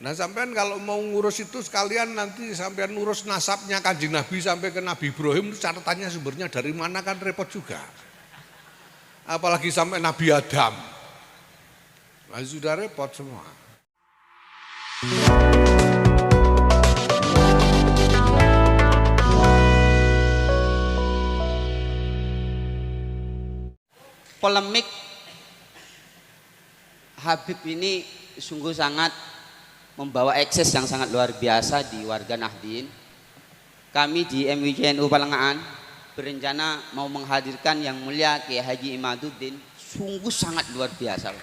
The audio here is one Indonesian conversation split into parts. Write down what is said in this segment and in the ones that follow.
Nah sampean kalau mau ngurus itu sekalian nanti sampean ngurus nasabnya Kanjeng Nabi sampai ke Nabi Ibrahim, catatannya sumbernya dari mana kan repot juga. Apalagi sampai Nabi Adam. Nah, sudah repot semua. Polemik Habib ini sungguh sangat membawa ekses yang sangat luar biasa di warga Nahdien. Kami di MUIC NU Palengaan berencana mau menghadirkan yang mulia Kiai Haji Imaduddin, sungguh sangat luar biasa.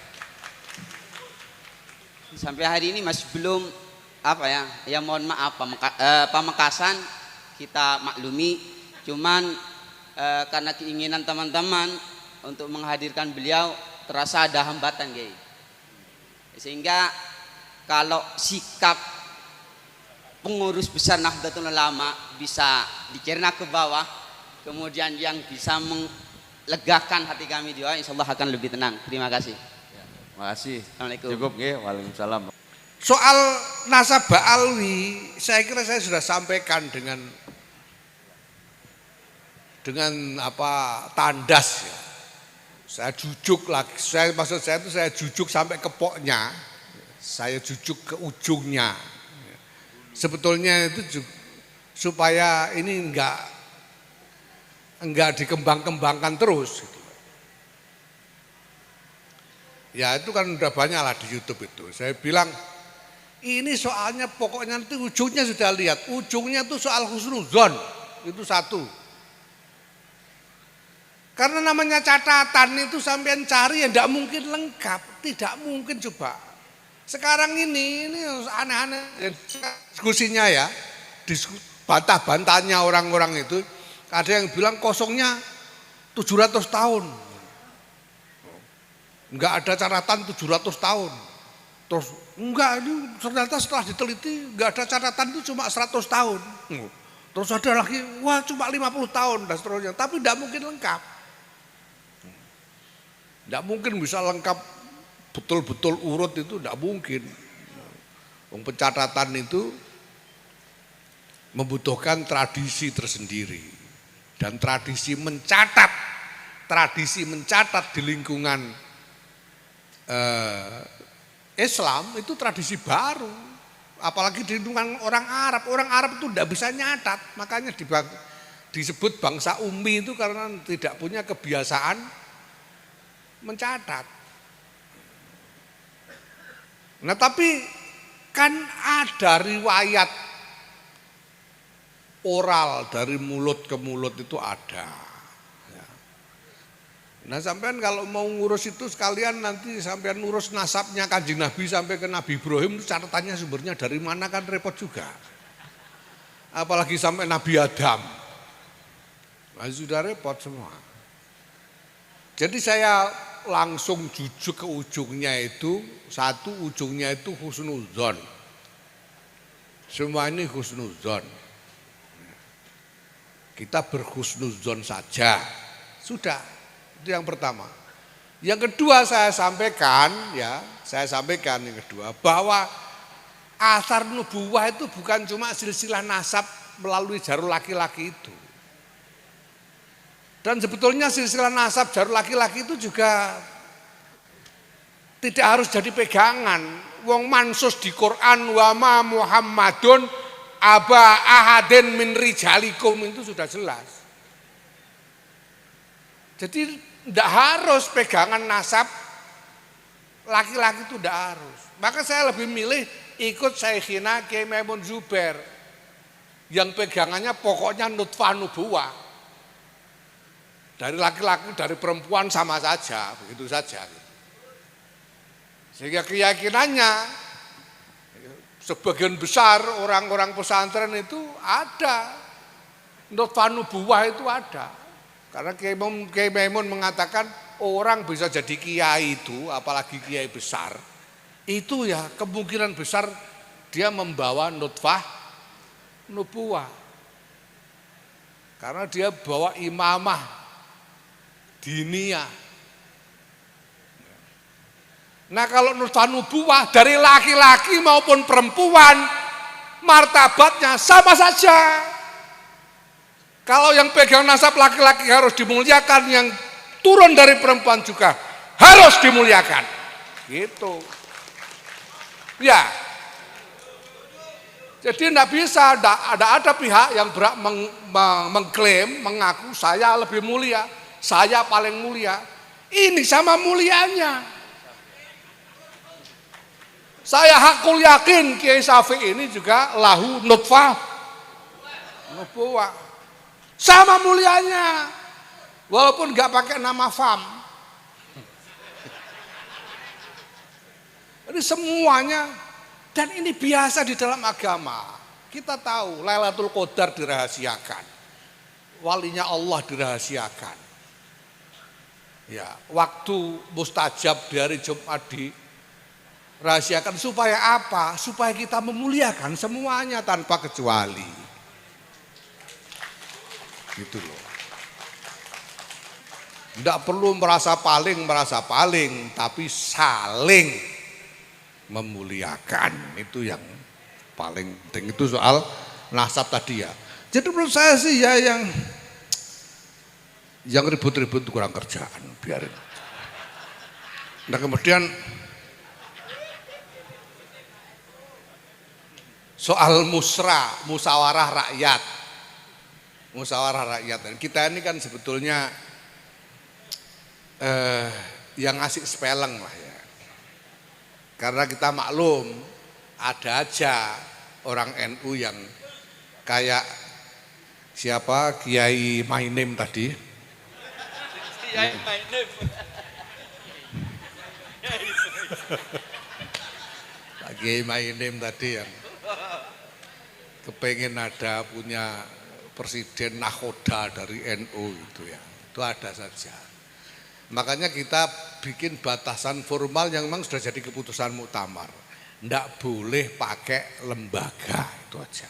Sampai hari ini masih belum ya mohon maaf Pamekasan kita maklumi, cuman karena keinginan teman-teman untuk menghadirkan beliau terasa ada hambatan, Kiai. Sehingga kalau sikap pengurus besar Nahdlatul Ulama bisa dicerna ke bawah, kemudian yang bisa melegakan hati kami di bawah, insya Allah akan lebih tenang. Terima kasih. Terima kasih. Assalamualaikum. Cukup nggih. Waalaikumsalam. Soal nasabah alwi, saya kira saya sudah sampaikan dengan tandas ya. Saya jujuk lagi. Maksud saya itu saya jujuk sampai ke poknya. Saya jujuk ke ujungnya. Sebetulnya itu supaya ini enggak dikembang-kembangkan terus. Ya itu kan udah banyak lah di YouTube itu. Saya bilang ini soalnya pokoknya nanti ujungnya sudah lihat. Ujungnya itu soal husnuzon. Itu satu. Karena namanya catatan itu sampean cari ya tidak mungkin lengkap. Tidak mungkin coba. Sekarang ini aneh-aneh diskusinya ya, bantah-bantahnya orang-orang itu, ada yang bilang kosongnya 700 tahun. Enggak ada catatan 700 tahun. Terus enggak, ini ternyata setelah diteliti enggak ada catatan itu cuma 100 tahun. Terus ada lagi, wah cuma 50 tahun dan seterusnya, tapi enggak mungkin lengkap. Enggak mungkin bisa lengkap betul-betul urut itu tidak mungkin. Pencatatan itu membutuhkan tradisi tersendiri dan tradisi mencatat di lingkungan Islam itu tradisi baru. Apalagi di lingkungan orang Arab itu tidak bisa nyatat, makanya disebut bangsa ummi itu karena tidak punya kebiasaan mencatat. Nah tapi kan ada riwayat oral dari mulut ke mulut itu ada. Nah sampean kalau mau ngurus itu sekalian nanti sampean ngurus nasabnya Kanjeng Nabi sampai ke Nabi Ibrahim, catatannya sumbernya dari mana kan repot juga. Apalagi sampai Nabi Adam. Nah, sudah repot semua. Jadi saya langsung jujuk ke ujungnya itu, satu ujungnya itu husnuzon. Semua ini husnuzon. Kita berhusnuzon saja. Sudah, itu yang pertama. Yang kedua saya sampaikan yang kedua bahwa asar nubuwah itu bukan cuma silsilah nasab melalui jalur laki-laki itu. Dan sebetulnya silsilah nasab jalur laki-laki itu juga tidak harus jadi pegangan. Wong mansus di Quran wa ma Muhammadun aba ahadin min rijalikum itu sudah jelas. Jadi tidak harus pegangan nasab laki-laki itu tidak harus. Maka saya lebih milih ikut Syekhina Kiai Maimun Zubair yang pegangannya pokoknya nutfah nubuwah. Dari laki-laki, dari perempuan sama saja, begitu saja. Sehingga keyakinannya sebagian besar orang-orang pesantren itu ada. Nutfah nubuwah itu ada. Karena Kiai Maimun mengatakan orang bisa jadi kiai itu, apalagi kiai besar, itu ya kemungkinan besar dia membawa nutfah nubuwah. Karena dia bawa imamah diniyah. Nah kalau nutfah nubuwah dari laki-laki maupun perempuan martabatnya sama saja. Kalau yang pegang nasab laki-laki harus dimuliakan, yang turun dari perempuan juga harus dimuliakan. Gitu. Ya. Jadi tidak bisa, ada pihak yang berhak mengklaim, mengaku saya lebih mulia, saya paling mulia. Ini sama mulianya. Saya hakul yakin Kiai Syafi'i ini juga lahu nutfah nubuwah. Sama mulianya. Walaupun nggak pakai nama fam. Ini semuanya, dan ini biasa di dalam agama. Kita tahu Lailatul Qadar dirahasiakan. Walinya Allah dirahasiakan. Ya, waktu mustajab di hari Jumat dirahasiakan supaya apa? Supaya kita memuliakan semuanya tanpa kecuali. Gitu loh. Tidak perlu merasa paling, tapi saling memuliakan. Itu yang paling penting. Itu soal nasab tadi ya. Jadi menurut saya sih ya yang ribut-ribut itu kurang kerjaan, biarin. Nah kemudian soal musyawarah rakyat. Musyawarah rakyat. Dan kita ini kan sebetulnya yang asik speleng lah ya. Karena kita maklum ada aja orang NU yang kayak siapa Kiai Mainim tadi. Kiai Mainim. Kiai Mainim tadi yang kepengen ada punya presiden nakhoda dari NU itu ya. Itu ada saja. Makanya kita bikin batasan formal yang memang sudah jadi keputusan muktamar. Nggak boleh pakai lembaga, itu aja.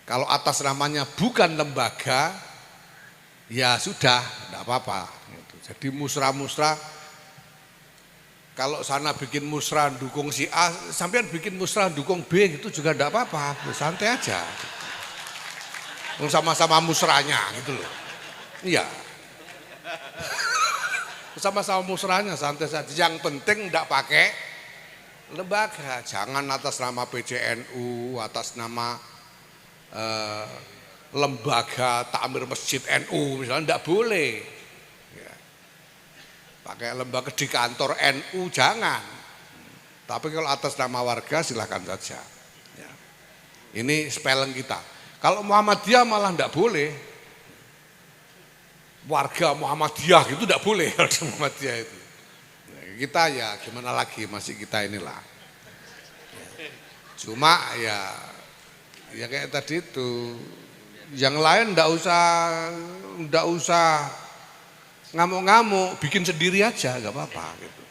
Kalau atas namanya bukan lembaga, ya sudah, nggak apa-apa. Jadi musra-musra, kalau sana bikin musra dukung si A, sampean bikin musra dukung B, itu juga nggak apa-apa, santai aja. Sama-sama musranya gitu loh. Iya. Sama-sama musrahnya santai saja. Yang penting tidak pakai lembaga. Jangan atas nama PCNU, atas nama lembaga takmir masjid NU misalnya tidak boleh. Ya. Pakai lembaga di kantor NU jangan. Tapi kalau atas nama warga silakan saja. Ya. Ini spelling kita. Kalau Muhammadiyah malah tidak boleh. Warga Muhammadiyah gitu tidak boleh Muhammadiyah itu. Kita ya gimana lagi, masih kita inilah. Cuma ya kayak tadi itu, yang lain tidak usah ngamuk-ngamuk, bikin sendiri aja, nggak apa-apa gitu.